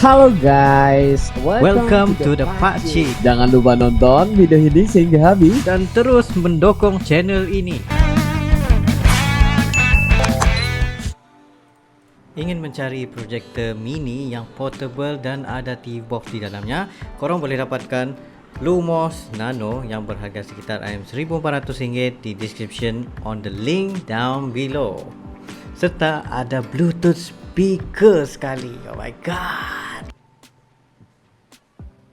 Halo guys, Welcome to the Pakcik. Jangan lupa nonton video ini sehingga habis Dan terus mendukung channel ini. Ingin mencari projector mini yang portable dan ada T-box di dalamnya? Korang boleh dapatkan Lumos Nano yang berharga sekitar RM1,400 di description on the link down below. Serta ada Bluetooth speaker sekali. Oh my god.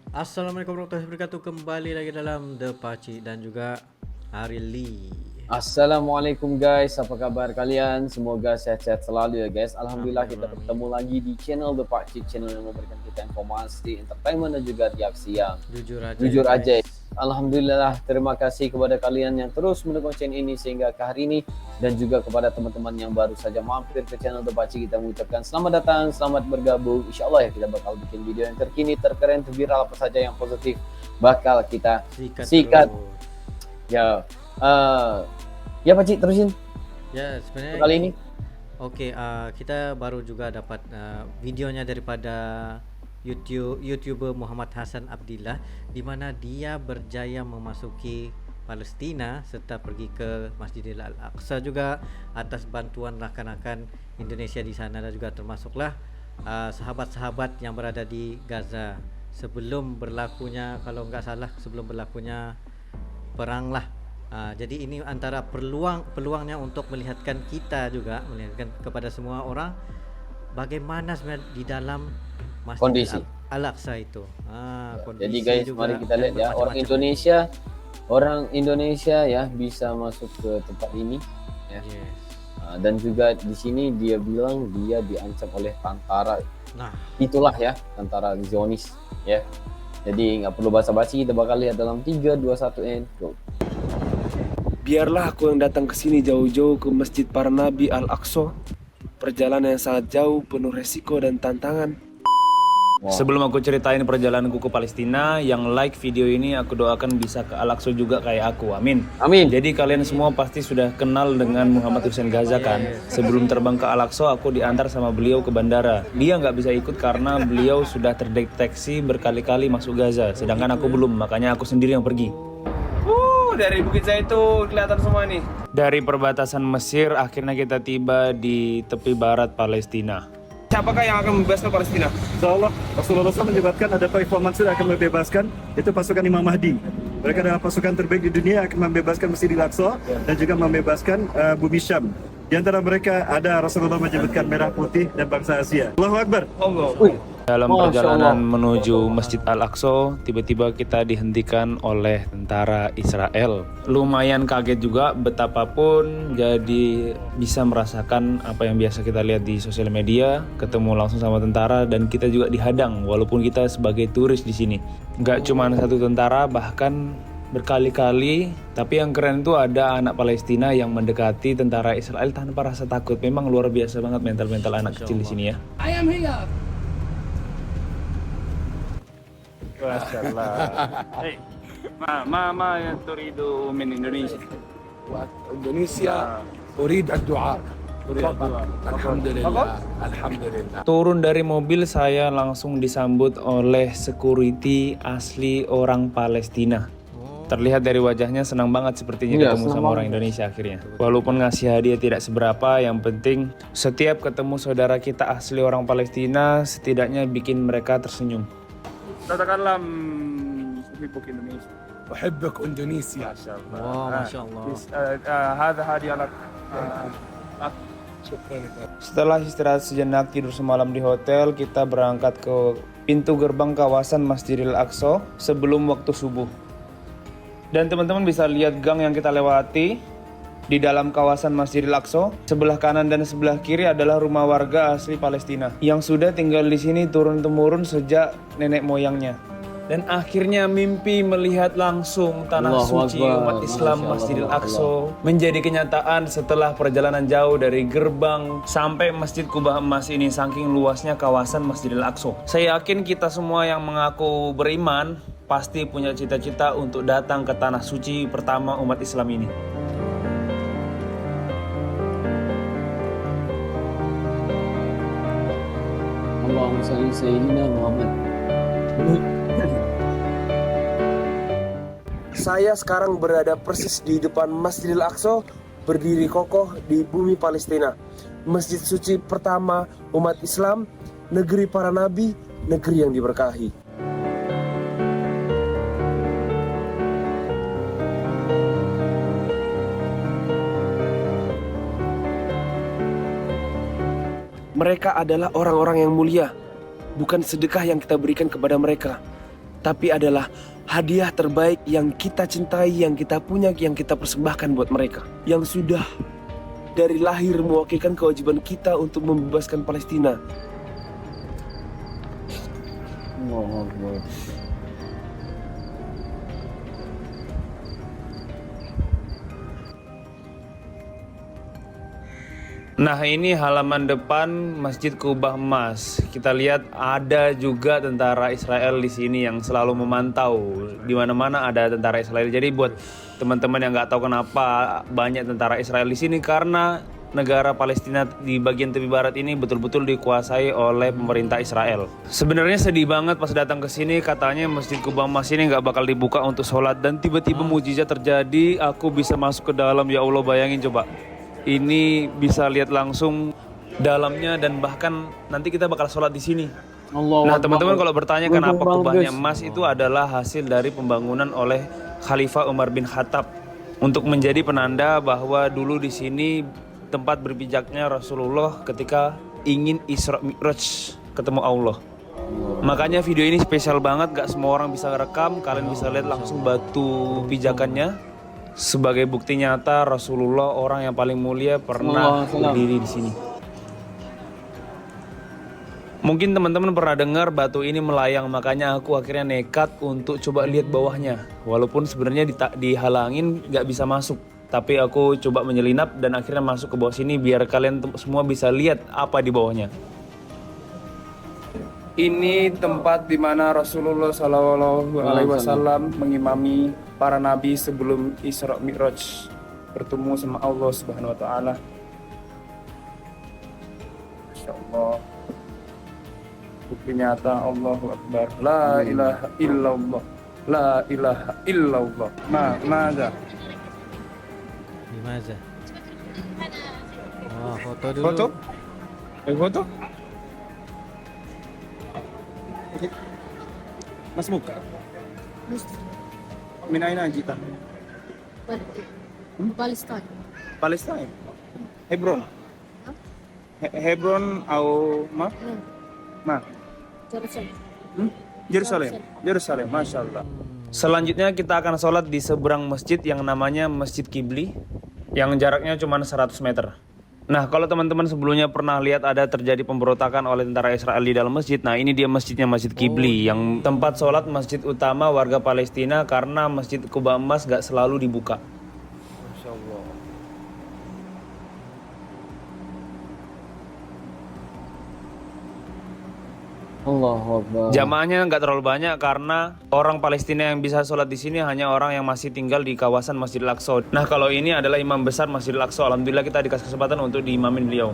Assalamualaikum warahmatullahi wabarakatuh. Kembali lagi dalam The Pakcik dan juga Ari Lee. Assalamualaikum guys, apa kabar kalian? Semoga sehat-sehat selalu ya guys. Alhamdulillah kita bertemu lagi di channel The Pakcik, channel yang memberikan kita informasi, entertainment dan juga reaksi yang jujur aja. Alhamdulillah, terima kasih kepada kalian yang terus mendukung channel ini sehingga ke hari ini, dan juga kepada teman-teman yang baru saja mampir ke channel The Pakcik, kita mengucapkan selamat datang, selamat bergabung. Insyaallah ya kita bakal bikin video yang terkini, terkeren, terviral, apa saja yang positif bakal kita sikat. Ya, ya Pakcik terusin. Ya sebenarnya kali ini. Oke, kita baru juga dapat videonya daripada YouTuber Muhammad Hasan Abdillah, di mana dia berjaya memasuki Palestina serta pergi ke Masjidil Al-Aqsa juga atas bantuan rakan-rakan Indonesia di sana, dan juga termasuklah sahabat-sahabat yang berada di Gaza sebelum berlakunya, kalau nggak salah sebelum berlakunya perang lah. Jadi ini antara peluangnya untuk melihatkan kita juga, melihatkan kepada semua orang bagaimana sebenarnya di dalam Masjid Kondisi Al-Aqsa itu. Jadi guys, mari kita lihat ya, orang Indonesia ya bisa masuk ke tempat ini ya. Yes. Dan juga di sini dia bilang dia diancam oleh tentara. Nah, itulah ya, tentara Zionis ya. Jadi nggak perlu basa-basi, kita bakal lihat dalam 3, 2, 1 and go. Biarlah aku yang datang ke sini jauh-jauh ke Masjid Para Nabi Al-Aqsa. Perjalanan yang sangat jauh, penuh resiko dan tantangan. Wow. Sebelum aku ceritain perjalananku ke Palestina, yang like video ini aku doakan bisa ke Al-Aqsa juga kayak aku. Amin. Amin. Jadi kalian semua pasti sudah kenal dengan Muhammad Hussein Gaza kan? Sebelum terbang ke Al-Aqsa, aku diantar sama beliau ke bandara. Dia nggak bisa ikut karena beliau sudah terdeteksi berkali-kali masuk Gaza, sedangkan aku belum, makanya aku sendiri yang pergi. Dari Bukit Zaitun kelihatan semua nih. Dari perbatasan Mesir, akhirnya kita tiba di tepi barat Palestina. Siapakah yang akan membebaskan Palestina? InsyaAllah Rasulullah SAW menyebutkan ada Taifah Mansur akan membebaskan, itu pasukan Imam Mahdi. Mereka adalah pasukan terbaik di dunia, akan membebaskan Masjidil Aqsa dan juga membebaskan bumi Syam. Di antara mereka ada Rasulullah menyebutkan merah putih dan bangsa Asia. Allahu Akbar. Allah. Dalam perjalanan menuju Masjid Al-Aqsa, tiba-tiba kita dihentikan oleh tentara Israel. Lumayan kaget juga, betapapun jadi bisa merasakan apa yang biasa kita lihat di sosial media, ketemu langsung sama tentara, dan kita juga dihadang walaupun kita sebagai turis di sini. Nggak cuma satu tentara, bahkan berkali-kali. Tapi yang keren itu ada anak Palestina yang mendekati tentara Israel tanpa rasa takut. Memang luar biasa banget mental-mental anak kecil di sini ya. I am here. Masyaallah. Hey, ma yang turidu min Indonesia. Indonesia أريد الدعاء. Alhamdulillah. Turun dari mobil, saya langsung disambut oleh security asli orang Palestina. Terlihat dari wajahnya senang banget sepertinya ketemu sama orang Indonesia akhirnya. Walaupun ngasih hadiah tidak seberapa, yang penting setiap ketemu saudara kita asli orang Palestina setidaknya bikin mereka tersenyum. Katakanlah Uhibuk Indonesia. أحبك إندونيسيا. wow, Masya Allah. Hada hadiah lak. Setelah istirahat sejenak tidur semalam di hotel, kita berangkat ke pintu gerbang kawasan Masjidil Aqsa sebelum waktu subuh. Dan teman-teman bisa lihat gang yang kita lewati di dalam kawasan Masjidil Aqsa. Sebelah kanan dan sebelah kiri adalah rumah warga asli Palestina yang sudah tinggal di sini turun-temurun sejak nenek moyangnya. Dan akhirnya mimpi melihat langsung tanah suci umat Islam Masjidil Aqsa menjadi kenyataan setelah perjalanan jauh dari gerbang sampai Masjid Kubah Emas ini, saking luasnya kawasan Masjidil Aqsa. Saya yakin kita semua yang mengaku beriman pasti punya cita-cita untuk datang ke tanah suci pertama umat Islam ini. Allah Allahumma salli sayyidina Muhammad. Saya sekarang berada persis di depan Masjidil Aqsa, berdiri kokoh di bumi Palestina. Masjid suci pertama umat Islam, negeri para nabi, negeri yang diberkahi. Mereka adalah orang-orang yang mulia, bukan sedekah yang kita berikan kepada mereka, tapi adalah hadiah terbaik yang kita cintai, yang kita punya, yang kita persembahkan buat mereka, yang sudah dari lahir mewakilkan kewajiban kita untuk membebaskan Palestina. Allahu Akbar. Nah, ini halaman depan Masjid Kubah Emas. Kita lihat ada juga tentara Israel di sini yang selalu memantau. Di mana-mana ada tentara Israel. Jadi buat teman-teman yang nggak tahu kenapa banyak tentara Israel di sini, karena negara Palestina di bagian tepi barat ini betul-betul dikuasai oleh pemerintah Israel. Sebenarnya sedih banget pas datang ke sini, katanya Masjid Kubah Emas ini nggak bakal dibuka untuk sholat, dan tiba-tiba mukjizat terjadi. Aku bisa masuk ke dalam. Ya Allah, bayangin coba. Ini bisa lihat langsung dalamnya, dan bahkan nanti kita bakal sholat di sini. Nah, teman-teman kalau bertanya kenapa kubahnya emas, itu adalah hasil dari pembangunan oleh Khalifah Umar bin Khattab untuk menjadi penanda bahwa dulu di sini tempat berpijaknya Rasulullah ketika ingin Isra Mi'raj ketemu Allah. Makanya video ini spesial banget, gak semua orang bisa rekam. Kalian bisa lihat langsung batu pijakannya. Sebagai bukti nyata Rasulullah, orang yang paling mulia, pernah berdiri di sini. Mungkin teman-teman pernah dengar batu ini melayang, makanya aku akhirnya nekat untuk coba lihat bawahnya. Walaupun sebenarnya dihalangin nggak bisa masuk, tapi aku coba menyelinap dan akhirnya masuk ke bawah sini biar kalian semua bisa lihat apa di bawahnya. Ini tempat di mana Rasulullah SAW mengimami para nabi sebelum Isra Mi'raj, bertemu sama Allah Subhanahu wa taala. Masyaallah. Bukti nyata Allahu Akbar. La ilaha illallah. La ilaha illallah. Maza. Di mana? Oh, foto dulu. Foto? Foto? Mas buka. Min aina jita? Palestine. Palestine. Hebron. Hebron atau Ma? Jerusalem. Jerusalem. Masya Allah. Selanjutnya kita akan sholat di seberang masjid yang namanya Masjid Kibli, yang jaraknya cuma 100 meter. Nah, kalau teman-teman sebelumnya pernah lihat ada terjadi pemberontakan oleh tentara Israel di dalam masjid, nah ini dia masjidnya, Masjid Kibli, yang tempat sholat masjid utama warga Palestina, karena Masjid Kubah Emas gak selalu dibuka. Masya Allah. Allahu Akbar. Jamaahnya nggak terlalu banyak karena orang Palestina yang bisa sholat di sini hanya orang yang masih tinggal di kawasan Masjidil Aqsa. Nah, kalau ini adalah imam besar Masjidil Aqsa. Alhamdulillah kita dikasih kesempatan untuk diimamin beliau.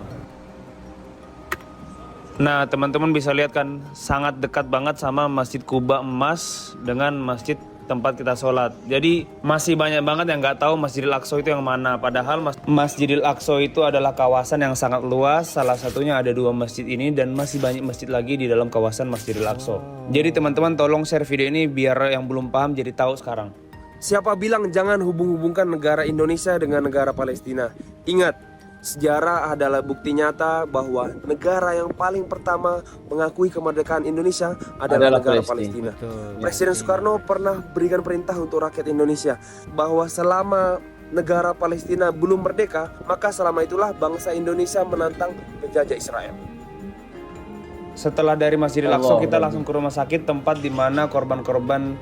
Nah, teman-teman bisa lihat kan, sangat dekat banget sama Masjid Kubah Emas dengan masjid tempat kita sholat. Jadi masih banyak banget yang nggak tahu Masjidil Aqsa itu yang mana. Padahal Masjidil Aqsa itu adalah kawasan yang sangat luas. Salah satunya ada 2 masjid ini, dan masih banyak masjid lagi di dalam kawasan Masjidil Aqsa. Jadi teman-teman tolong share video ini biar yang belum paham jadi tahu sekarang. Siapa bilang jangan hubung-hubungkan negara Indonesia dengan negara Palestina? Ingat, sejarah adalah bukti nyata bahwa negara yang paling pertama mengakui kemerdekaan Indonesia adalah negara Palestina. Presiden Soekarno pernah berikan perintah untuk rakyat Indonesia bahwa selama negara Palestina belum merdeka, maka selama itulah bangsa Indonesia menantang penjajah Israel. Setelah dari Masjidil Aqsa kita langsung ke rumah sakit, tempat di mana korban-korban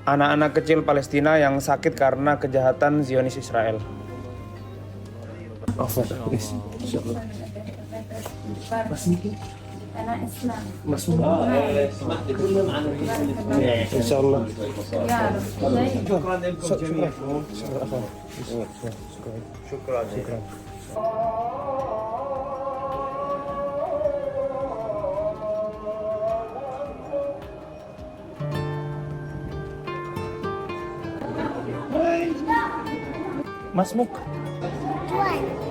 anak-anak kecil Palestina yang sakit karena kejahatan Zionis Israel. Insyaallah. Masmuk?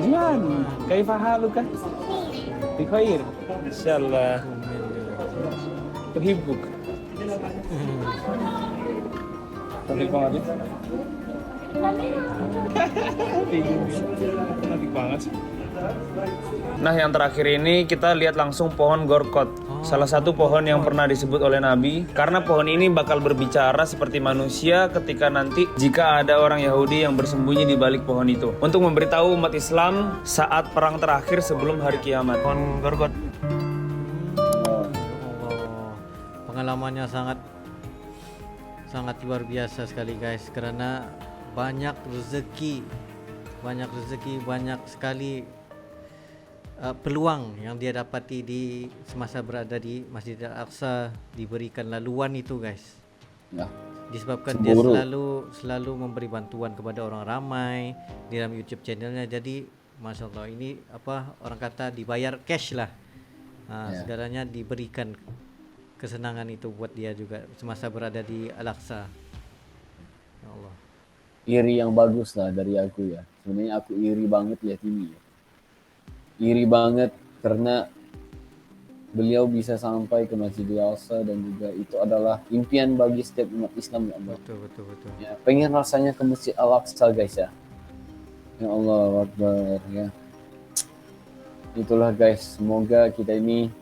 Juan. Kaifa haluka? Bikhair. Insyaallah. Uhibbuk. Cantik banget ya. Cantik banget sih. Nah, yang terakhir ini kita lihat langsung pohon gorkot. Salah satu pohon yang pernah disebut oleh Nabi. Karena pohon ini bakal berbicara seperti manusia ketika nanti jika ada orang Yahudi yang bersembunyi di balik pohon itu. Untuk memberitahu umat Islam saat perang terakhir sebelum hari kiamat. Pohon gorkot. Allah, pengalamannya sangat luar biasa sekali guys, karena banyak rezeki, banyak sekali peluang yang dia dapati di semasa berada di Masjid Al-Aqsa, diberikan laluan itu guys. Ya. Disebabkan Cemburu. dia selalu memberi bantuan kepada orang ramai di dalam YouTube channelnya. Jadi Masya Allah, ini apa orang kata dibayar cash lah. Ya. Segalanya diberikan kesenangan itu buat dia juga semasa berada di Al-Aqsa. Ya Allah. Iri yang bagus lah dari aku ya. Sebenarnya aku iri banget lihat ini ya. Iri banget karena beliau bisa sampai ke Masjidil Aqsa dan juga itu adalah impian bagi setiap umat Islam ya Allah. Betul. Ya, pengen rasanya ke Masjid Al-Aqsa guys ya. Ya Allah Akbar ya. Itulah guys, semoga kita ini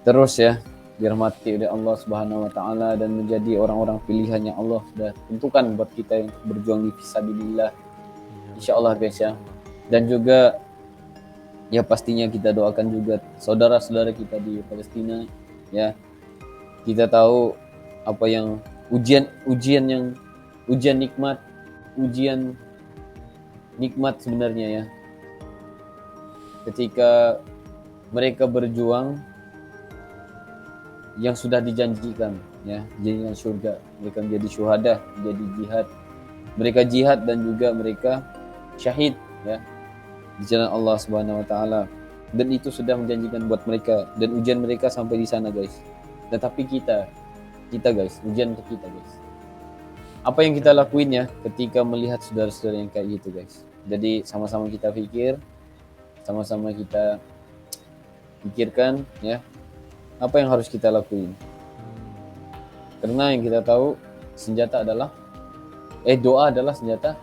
terus ya dirahmati oleh Allah Subhanahu wa taala dan menjadi orang-orang pilihan yang Allah sudah tentukan buat kita yang berjuang di fisabilillah. Insyaallah guys ya. Dan juga ya pastinya kita doakan juga saudara-saudara kita di Palestina ya. Kita tahu apa yang ujian nikmat sebenarnya ya. Ketika mereka berjuang yang sudah dijanjikan ya, janjikan surga, mereka menjadi syuhada, menjadi jihad. Mereka jihad dan juga mereka syahid ya di jalan Allah Subhanahu wa taala. Dan itu sudah menjanjikan buat mereka dan ujian mereka sampai di sana guys. Tetapi kita guys, ujian untuk kita guys. Apa yang kita lakuin ya ketika melihat saudara-saudara yang kayak gitu guys. Jadi sama-sama kita pikir, sama-sama kita pikirkan ya apa yang harus kita lakuin. Karena yang kita tahu doa adalah senjata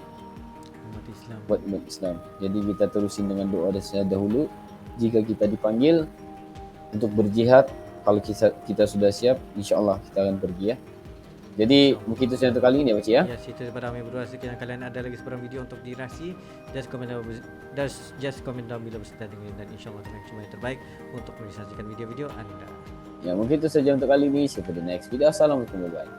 Umat Islam. buat umat Islam. Jadi kita terusin dengan doa dahulu. Jika kita dipanggil untuk berjihad, kalau kita sudah siap, insya Allah kita akan pergi ya. Jadi mungkin itu saja untuk kali ini ya Pak Ci ya. Ya, situ daripada kami berdua. Sekian kalian ada lagi sebarang video untuk dirasi, just comment down below beserta dengan dan insyaallah dengan cuma yang terbaik untuk menyajikan video-video Anda. Ya mungkin itu saja untuk kali ini. See you for the next video. Assalamualaikum warahmatullahi wabarakatuh.